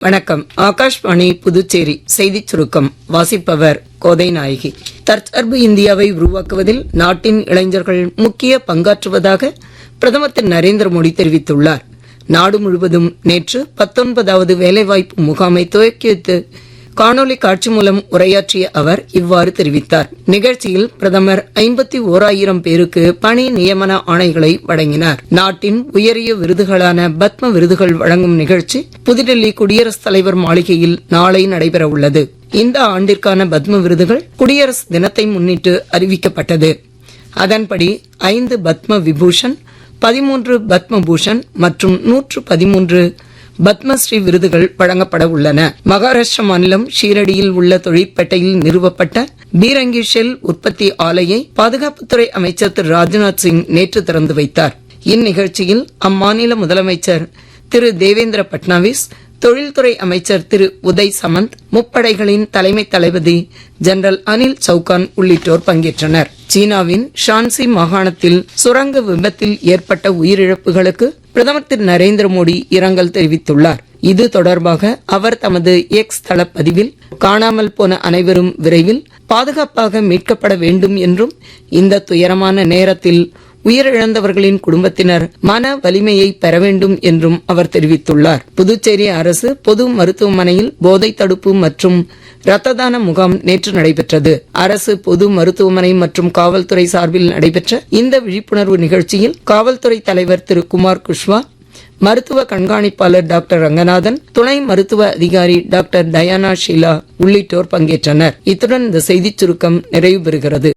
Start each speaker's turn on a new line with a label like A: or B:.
A: வணக்கம். ஆகாஷ்வாணி புதுச்சேரி செய்திச் சுருக்கம் வாசிப்பவர் கோதை நாயகி. தற்சார்பு இந்தியாவை உருவாக்குவதில் நாட்டின் இளைஞர்கள் முக்கிய பங்காற்றுவதாக பிரதமர் திரு நரேந்திர மோடி தெரிவித்துள்ளார். நாடு முழுவதும் நேற்று 19வது வேலைவாய்ப்பு முகாமை துவக்கி வைத்து காணொலி காட்சி மூலம் உரையாற்றிய அவர் இவ்வாறு தெரிவித்தார். நிகழ்ச்சியில் பிரதமர் 51,000 பேருக்கு பணி நியமன ஆணைகளை வழங்கினார். நாட்டின் உயரிய விருதுகளான பத்ம விருதுகள் வழங்கும் நிகழ்ச்சி புதுடெல்லி குடியரசுத் தலைவர் மாளிகையில் நாளை நடைபெற உள்ளது. இந்த ஆண்டிற்கான பத்ம விருதுகள் குடியரசு தினத்தை முன்னிட்டு அறிவிக்கப்பட்டது. அதன்படி 5 பத்ம விபூஷன், 13 பத்ம பூஷன் மற்றும் 113 பத்மஸ்ரீ விருதுகள் வழங்கப்பட உள்ளன. மகாராஷ்டிர மாநிலம் ஷீரடியில் உள்ள தொழிற்பேட்டையில் நிறுவப்பட்ட பீரங்கி ஷெல் உற்பத்தி ஆலையை பாதுகாப்புத்துறை அமைச்சர் திரு ராஜ்நாத் சிங் நேற்று திறந்து வைத்தார். இந்நிகழ்ச்சியில் அம்மாநில முதலமைச்சர் திரு தேவேந்திர பட்னாவிஸ், தொழில்துறை அமைச்சர் திரு உதய் சமந்த், முப்படைகளின் தலைமை தளபதி ஜெனரல் அனில் சௌகான் உள்ளிட்டோர் பங்கேற்றனர். சீனாவின் ஷான்சி மாகாணத்தில் சுரங்க விபத்தில் ஏற்பட்ட உயிரிழப்புகளுக்கு பிரதமர் திரு நரேந்திர மோடி இரங்கல் தெரிவித்துள்ளார். இது தொடர்பாக அவர் தமது எக்ஸ் தளப்பதிவில் காணாமல் போன அனைவரும் விரைவில் பாதுகாப்பாக மீட்கப்பட வேண்டும் என்றும் இந்த துயரமான நேரத்தில் உயிரிழந்தவர்களின் குடும்பத்தினர் மன வலிமையை பெற வேண்டும் என்றும் அவர் தெரிவித்துள்ளார். புதுச்சேரி அரசு பொது மருத்துவமனையில் போதை தடுப்பு மற்றும் இரத்த தான முகாம் நேற்று நடைபெற்றது. அரசு பொது மருத்துவமனை மற்றும் காவல்துறை சார்பில் நடைபெற்ற இந்த விழிப்புணர்வு நிகழ்ச்சியில் காவல்துறை தலைவர் திரு குமார் குஷ்வா, மருத்துவ கண்காணிப்பாளர் டாக்டர் ரங்கநாதன், துணை மருத்துவ அதிகாரி டாக்டர் டயானா ஷீலா உள்ளிட்டோர் பங்கேற்றனர். இத்துடன் இந்த செய்திச் சுருக்கம் நிறைவு பெறுகிறது.